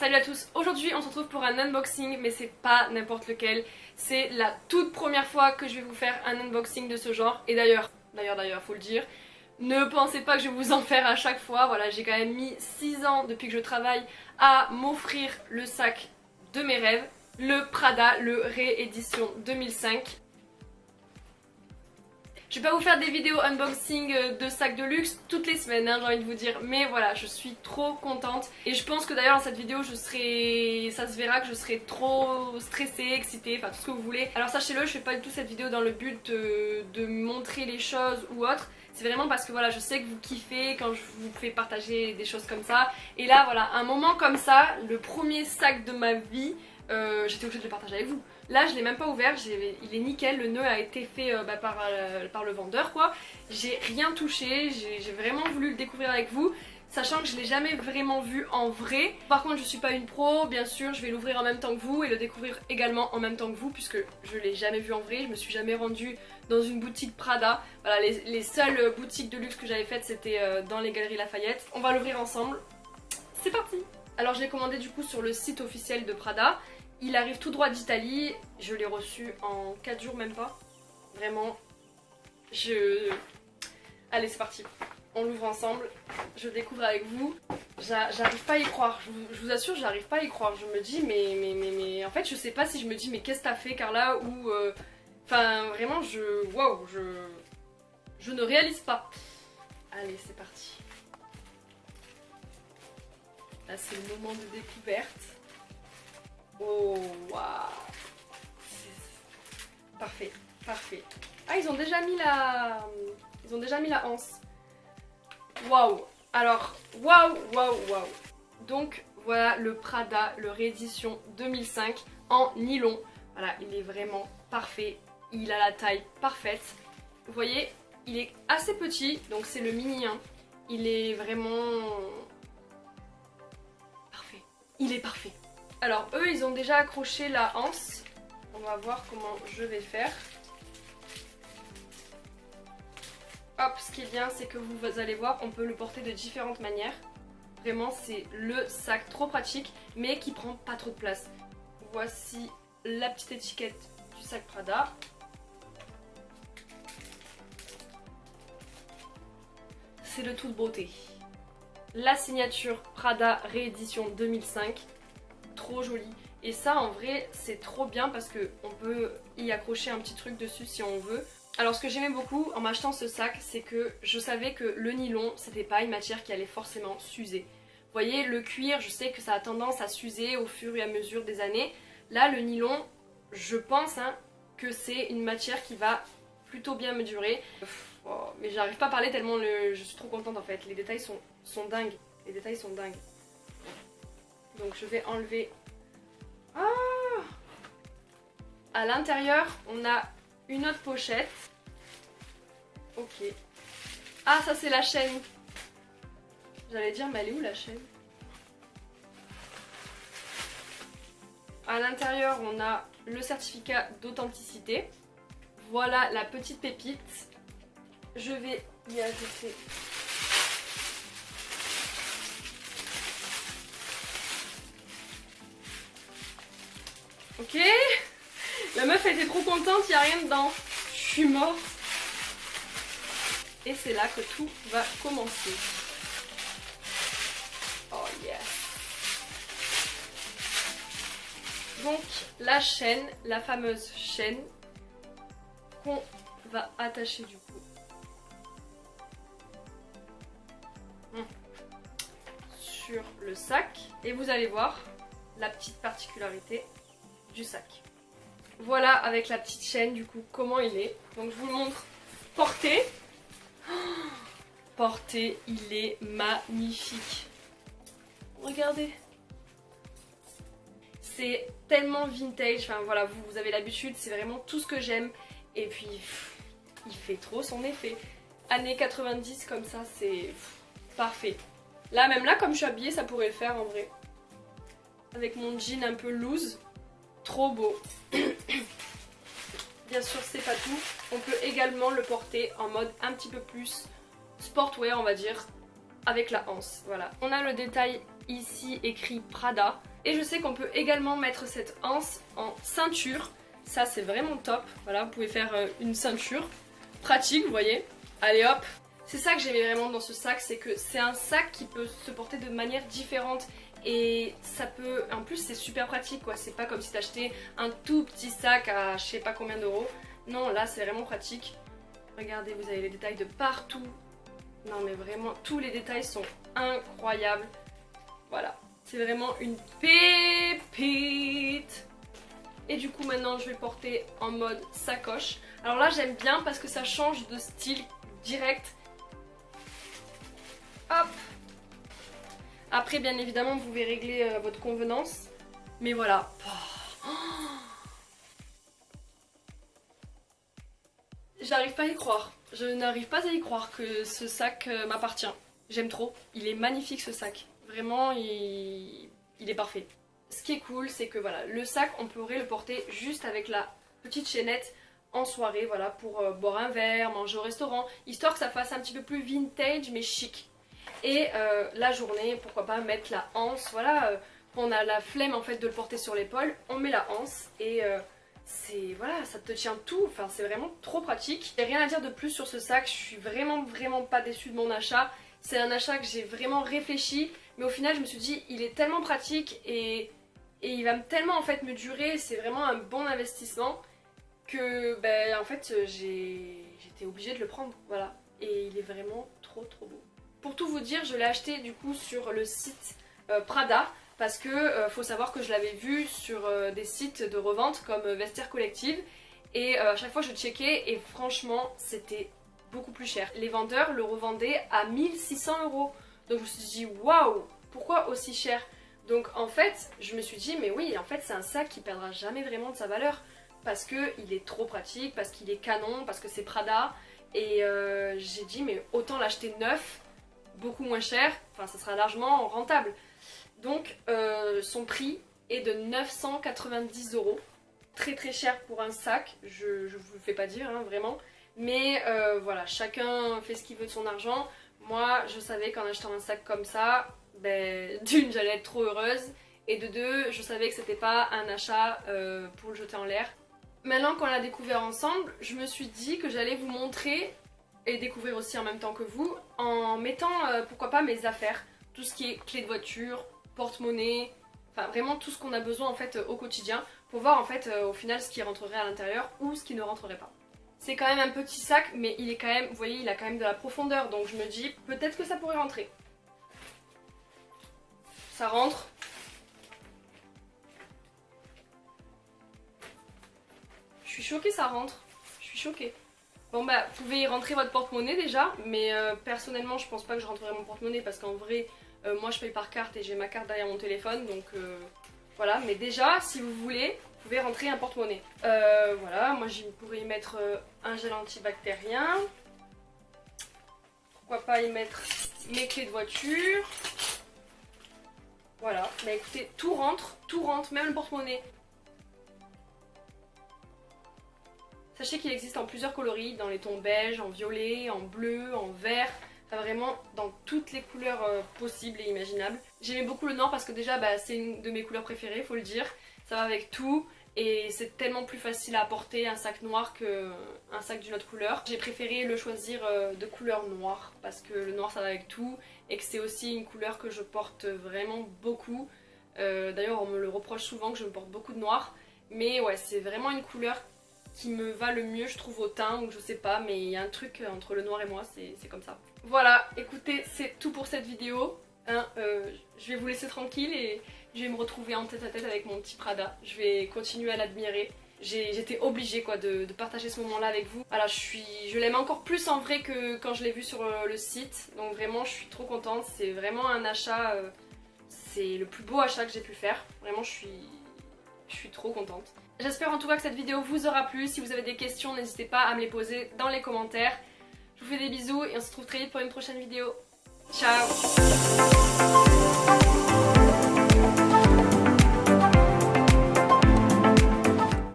Salut à tous, aujourd'hui on se retrouve pour un unboxing, mais c'est pas n'importe lequel. C'est la toute première fois que je vais vous faire un unboxing de ce genre. Et d'ailleurs, faut le dire, ne pensez pas que je vais vous en faire à chaque fois. Voilà, j'ai quand même mis 6 ans depuis que je travaille à m'offrir le sac de mes rêves, le Prada, le réédition 2005. Je vais pas vous faire des vidéos unboxing de sacs de luxe toutes les semaines, hein, j'ai envie de vous dire. Mais voilà, je suis trop contente. Et je pense que d'ailleurs dans cette vidéo, ça se verra que je serai trop stressée, excitée, enfin tout ce que vous voulez. Alors sachez-le, je fais pas du tout cette vidéo dans le but de montrer les choses ou autre. C'est vraiment parce que voilà, je sais que vous kiffez quand je vous fais partager des choses comme ça. Et là voilà, un moment comme ça, le premier sac de ma vie, j'étais obligée de le partager avec vous. Là je l'ai même pas ouvert, il est nickel, le nœud a été fait par le vendeur quoi. J'ai rien touché, j'ai vraiment voulu le découvrir avec vous, sachant que je l'ai jamais vraiment vu en vrai. Par contre je suis pas une pro, bien sûr je vais l'ouvrir en même temps que vous et le découvrir également en même temps que vous, puisque je l'ai jamais vu en vrai, je me suis jamais rendue dans une boutique Prada. Voilà, les seules boutiques de luxe que j'avais faites c'était dans les Galeries Lafayette. On va l'ouvrir ensemble, c'est parti. Alors je l'ai commandé du coup sur le site officiel de Prada. Il arrive tout droit d'Italie, je l'ai reçu en 4 jours même pas. Vraiment, Allez c'est parti, on l'ouvre ensemble, je le découvre avec vous. J'arrive pas à y croire, je vous assure j'arrive pas à y croire. Je me dis mais en fait je sais pas si je me dis mais qu'est-ce que t'as fait Carla ou... Enfin vraiment waouh, je ne réalise pas. Allez c'est parti. Là c'est le moment de découverte. Oh waouh, parfait, parfait. Ah ils ont déjà mis la anse. Waouh. Alors waouh. Donc voilà le Prada, le réédition 2005 en nylon. Voilà, il est vraiment parfait. Il a la taille parfaite. Vous voyez, il est assez petit, donc c'est le mini 1. Il est vraiment parfait. Il est parfait. Alors eux ils ont déjà accroché la anse, on va voir comment je vais faire. Hop, ce qui est bien c'est que vous allez voir, on peut le porter de différentes manières. Vraiment c'est le sac trop pratique mais qui prend pas trop de place. Voici la petite étiquette du sac Prada. C'est de toute beauté. La signature Prada réédition 2005. Trop joli, et ça en vrai c'est trop bien parce que on peut y accrocher un petit truc dessus si on veut. Alors ce que j'aimais beaucoup en m'achetant ce sac, c'est que je savais que le nylon c'était pas une matière qui allait forcément s'user. Vous voyez, le cuir, je sais que ça a tendance à s'user au fur et à mesure des années. Là le nylon, je pense que c'est une matière qui va plutôt bien me durer. Oh, mais j'arrive pas à parler tellement je suis trop contente en fait, les détails sont dingues. Les détails sont dingues. Donc je vais enlever... Ah, à l'intérieur, on a une autre pochette. Ok. Ah, ça c'est la chaîne. J'allais dire, mais elle est où la chaîne? À l'intérieur, on a le certificat d'authenticité. Voilà la petite pépite. Je vais y ajouter... Ok, la meuf elle était trop contente, il n'y a rien dedans. Je suis morte. Et c'est là que tout va commencer. Oh yes. Donc la chaîne, la fameuse chaîne qu'on va attacher du coup sur le sac. Et vous allez voir la petite particularité du sac. Voilà avec la petite chaîne du coup comment il est. Donc je vous le montre porté. Oh, porté, il est magnifique. Regardez. C'est tellement vintage. Enfin voilà, vous avez l'habitude, c'est vraiment tout ce que j'aime. Et puis il fait trop son effet. Années 90 comme ça, c'est parfait. Là même là comme je suis habillée, ça pourrait le faire en vrai. Avec mon jean un peu loose. Trop beau. Bien sûr c'est pas tout, on peut également le porter en mode un petit peu plus sportwear on va dire, avec la anse. Voilà. On a le détail ici écrit Prada, Et je sais qu'on peut également mettre cette anse en ceinture. Ça c'est vraiment top. Voilà, vous pouvez faire une ceinture. Pratique, vous voyez. Allez hop. C'est ça que j'aimais vraiment dans ce sac, c'est que c'est un sac qui peut se porter de manière différente. Et ça peut... En plus c'est super pratique quoi. C'est pas comme si t'achetais un tout petit sac à je sais pas combien d'euros. Non, là c'est vraiment pratique. Regardez, vous avez les détails de partout. Non mais vraiment, tous les détails sont incroyables. Voilà. C'est vraiment une pépite. Et du coup maintenant je vais porter en mode sacoche. Alors là j'aime bien parce que ça change de style direct. Hop. Après bien évidemment vous pouvez régler votre convenance. Mais voilà. Oh. J'arrive pas à y croire. Je n'arrive pas à y croire que ce sac m'appartient. J'aime trop. Il est magnifique ce sac. Vraiment il est parfait. Ce qui est cool c'est que voilà, le sac on pourrait le porter juste avec la petite chaînette en soirée, voilà, pour boire un verre, manger au restaurant, histoire que ça fasse un petit peu plus vintage mais chic. Et la journée, pourquoi pas mettre la anse, voilà, on a la flemme en fait de le porter sur l'épaule, on met la anse et c'est, voilà, ça te tient tout, enfin c'est vraiment trop pratique. J'ai rien à dire de plus sur ce sac, je suis vraiment pas déçue de mon achat. C'est un achat que j'ai vraiment réfléchi, mais au final je me suis dit il est tellement pratique et il va tellement en fait me durer, c'est vraiment un bon investissement que ben, en fait j'étais obligée de le prendre, voilà. Et il est vraiment trop beau. Pour tout vous dire, je l'ai acheté du coup sur le site Prada parce que faut savoir que je l'avais vu sur des sites de revente comme Vestiaire Collective et à chaque fois je checkais et franchement c'était beaucoup plus cher. Les vendeurs le revendaient à 1600 €. Donc je me suis dit waouh, pourquoi aussi cher? Donc en fait je me suis dit mais oui, en fait c'est un sac qui perdra jamais vraiment de sa valeur parce qu'il est trop pratique, parce qu'il est canon, parce que c'est Prada et j'ai dit mais autant l'acheter neuf, beaucoup moins cher, enfin ça sera largement rentable. Donc son prix est de 990 €. Très cher pour un sac, je vous le fais pas dire hein, vraiment. Mais voilà, chacun fait ce qu'il veut de son argent. Moi, je savais qu'en achetant un sac comme ça, ben, d'une, j'allais être trop heureuse. Et de deux, je savais que c'était pas un achat pour le jeter en l'air. Maintenant qu'on l'a découvert ensemble, je me suis dit que j'allais vous montrer et découvrir aussi en même temps que vous, en mettant, pourquoi pas, mes affaires. Tout ce qui est clé de voiture, porte-monnaie, enfin vraiment tout ce qu'on a besoin en fait au quotidien. Pour voir en fait au final ce qui rentrerait à l'intérieur ou ce qui ne rentrerait pas. C'est quand même un petit sac, mais il est quand même, vous voyez, il a quand même de la profondeur, donc je me dis peut-être que ça pourrait rentrer. Ça rentre. Je suis choquée, ça rentre. Je suis choquée. Bon bah, vous pouvez y rentrer votre porte-monnaie déjà, mais personnellement, je pense pas que je rentrerai mon porte-monnaie parce qu'en vrai, moi je paye par carte et j'ai ma carte derrière mon téléphone, donc voilà. Mais déjà, si vous voulez, vous pouvez rentrer un porte-monnaie. Voilà, moi je pourrais y mettre un gel antibactérien. Pourquoi pas y mettre mes clés de voiture. Voilà, bah écoutez, tout rentre, même le porte-monnaie. Sachez qu'il existe en plusieurs coloris, dans les tons beige, en violet, en bleu, en vert, enfin vraiment dans toutes les couleurs possibles et imaginables. J'aimais beaucoup le noir parce que déjà bah, c'est une de mes couleurs préférées, faut le dire. Ça va avec tout et c'est tellement plus facile à porter un sac noir qu'un sac d'une autre couleur. J'ai préféré le choisir de couleur noire parce que le noir ça va avec tout et que c'est aussi une couleur que je porte vraiment beaucoup. D'ailleurs on me le reproche souvent que je me porte beaucoup de noir, mais ouais c'est vraiment une couleur qui me va le mieux je trouve au teint ou je sais pas, mais il y a un truc entre le noir et moi, c'est comme ça. Voilà, écoutez, c'est tout pour cette vidéo. Hein, je vais vous laisser tranquille et je vais me retrouver en tête à tête avec mon petit Prada. Je vais continuer à l'admirer. J'étais obligée quoi, de partager ce moment là avec vous. Voilà, je l'aime encore plus en vrai que quand je l'ai vu sur le site. Donc vraiment je suis trop contente, c'est vraiment un achat, c'est le plus beau achat que j'ai pu faire. Vraiment je suis trop contente. J'espère en tout cas que cette vidéo vous aura plu. Si vous avez des questions, n'hésitez pas à me les poser dans les commentaires. Je vous fais des bisous et on se retrouve très vite pour une prochaine vidéo. Ciao!